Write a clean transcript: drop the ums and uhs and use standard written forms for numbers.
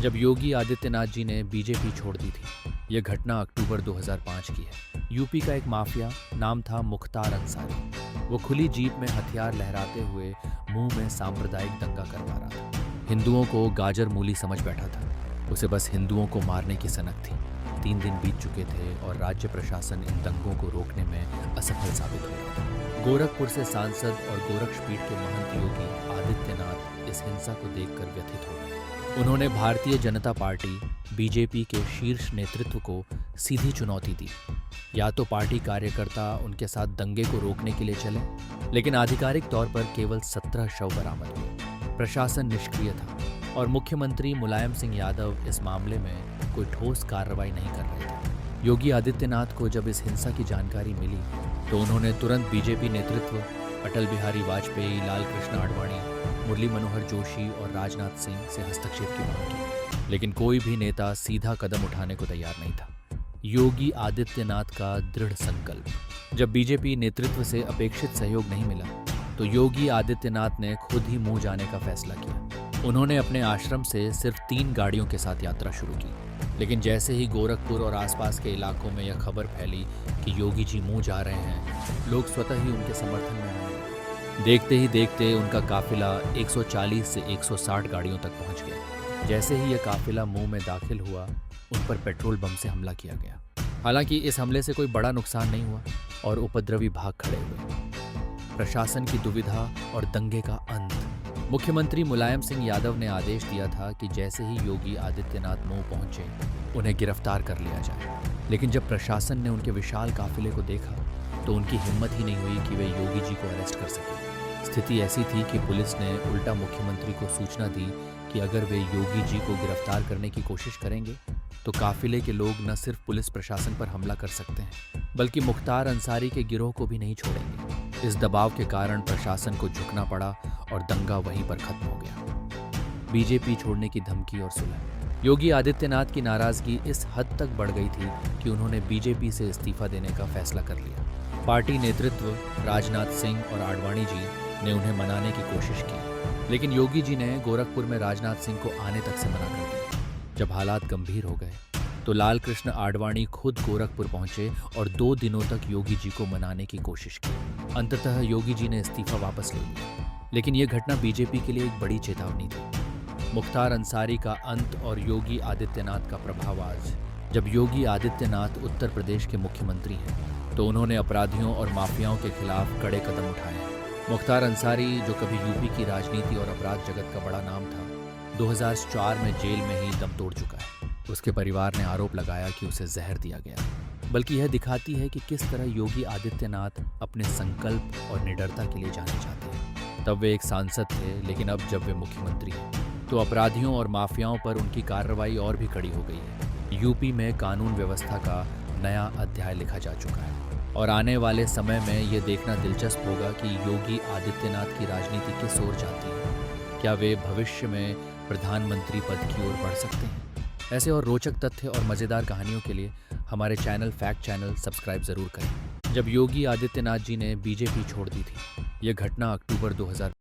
जब योगी आदित्यनाथ जी ने बीजेपी छोड़ दी थी। यह घटना अक्टूबर 2005 की है। यूपी का एक माफिया, नाम था मुख्तार अंसारी। वो खुली जीप में हथियार लहराते हुए मुंह में सांप्रदायिक दंगा करवा रहा था। हिंदुओं को गाजर मूली समझ बैठा था। उसे बस हिंदुओं को मारने की सनक थी। 3 दिन बीत चुके थे और राज्य प्रशासन इन दंगों को रोकने में असफल साबित हो रहा था। गोरखपुर से सांसद और गोरक्षपीठ के महंत योगी आदित्यनाथ इस हिंसा को देखकर व्यथित हो गए। उन्होंने भारतीय जनता पार्टी बीजेपी के शीर्ष नेतृत्व को सीधी चुनौती दी। या तो पार्टी कार्यकर्ता उनके साथ दंगे को रोकने के लिए चले, लेकिन आधिकारिक तौर पर केवल 17 शव बरामद हुए। प्रशासन निष्क्रिय था और मुख्यमंत्री मुलायम सिंह यादव इस मामले में कोई ठोस कार्रवाई नहीं कर रहे थे। योगी आदित्यनाथ को जब इस हिंसा की जानकारी मिली तो उन्होंने तुरंत बीजेपी नेतृत्व, अटल बिहारी वाजपेयी, लाल कृष्ण आडवाणी, मुरली मनोहर जोशी और राजनाथ सिंह से हस्तक्षेप की मांग की, लेकिन कोई भी नेता सीधा कदम उठाने को तैयार नहीं था। योगी आदित्यनाथ का दृढ़ संकल्प। जब बीजेपी नेतृत्व से अपेक्षित सहयोग नहीं मिला तो योगी आदित्यनाथ ने खुद ही मुंह जाने का फैसला किया। उन्होंने अपने आश्रम से सिर्फ 3 गाड़ियों के साथ यात्रा शुरू की, लेकिन जैसे ही गोरखपुर और आसपास के इलाकों में यह खबर फैली कि योगी जी मुंह जा रहे हैं, लोग स्वतः ही उनके समर्थन में आए। देखते ही देखते उनका काफिला 140 से 160 गाड़ियों तक पहुंच गया। जैसे ही यह काफिला मुंह में दाखिल हुआ, उन पर पेट्रोल बम से हमला किया गया। हालांकि इस हमले से कोई बड़ा नुकसान नहीं हुआ और उपद्रवी भाग खड़े हुए। प्रशासन की दुविधा और दंगे का अंत। मुख्यमंत्री मुलायम सिंह यादव ने आदेश दिया था कि जैसे ही योगी आदित्यनाथ मऊ पहुंचे, उन्हें गिरफ्तार कर लिया जाए। लेकिन जब प्रशासन ने उनके विशाल काफिले को देखा तो उनकी हिम्मत ही नहीं हुई कि वे योगी जी को अरेस्ट कर सके। स्थिति ऐसी थी कि पुलिस ने उल्टा मुख्यमंत्री को सूचना दी कि अगर वे योगी जी को गिरफ्तार करने की कोशिश करेंगे तो काफिले के लोग न सिर्फ पुलिस प्रशासन पर हमला कर सकते हैं, बल्कि मुख्तार अंसारी के गिरोह को भी नहीं छोड़ेंगे। इस दबाव के कारण प्रशासन को झुकना पड़ा और दंगा वहीं पर खत्म हो गया। बीजेपी छोड़ने की धमकी और सुलह। योगी आदित्यनाथ की नाराजगी इस हद तक बढ़ गई थी कि उन्होंने बीजेपी से इस्तीफा देने का फैसला कर लिया। पार्टी नेतृत्व राजनाथ सिंह और आडवाणी जी ने उन्हें मनाने की कोशिश की, लेकिन योगी जी ने गोरखपुर में राजनाथ सिंह को आने तक से मना कर दिया। जब हालात गंभीर हो गए तो लाल कृष्ण आडवाणी खुद गोरखपुर पहुंचे और 2 दिनों तक योगी जी को मनाने की कोशिश की। अंततः योगी जी ने इस्तीफा वापस ले लिया, लेकिन यह घटना बीजेपी के लिए एक बड़ी चेतावनी थी। मुख्तार अंसारी का अंत और योगी आदित्यनाथ का प्रभाव आज। जब योगी आदित्यनाथ उत्तर प्रदेश के मुख्यमंत्री हैं तो उन्होंने अपराधियों और माफियाओं के खिलाफ कड़े कदम उठाए हैं। मुख्तार अंसारी, जो कभी यूपी की राजनीति और अपराध जगत का बड़ा नाम था, 2004 में जेल में ही दम तोड़ चुका है। उसके परिवार ने आरोप लगाया कि उसे जहर दिया गया, बल्कि यह दिखाती है कि किस तरह योगी आदित्यनाथ अपने संकल्प और निडरता के लिए जाने जाते हैं। तब वे एक सांसद थे, लेकिन अब जब वे मुख्यमंत्री हैं तो अपराधियों और माफियाओं पर उनकी कार्रवाई और भी कड़ी हो गई है। यूपी में कानून व्यवस्था का नया अध्याय लिखा जा चुका है और आने वाले समय में यह देखना दिलचस्प होगा कि योगी आदित्यनाथ की राजनीति किस ओर जाती है। क्या वे भविष्य में प्रधानमंत्री पद की ओर बढ़ सकते हैं? ऐसे और रोचक तथ्य और मज़ेदार कहानियों के लिए हमारे चैनल फैक्ट चैनल सब्सक्राइब ज़रूर करें। जब योगी आदित्यनाथ जी ने बीजेपी छोड़ दी थी, यह घटना अक्टूबर 2000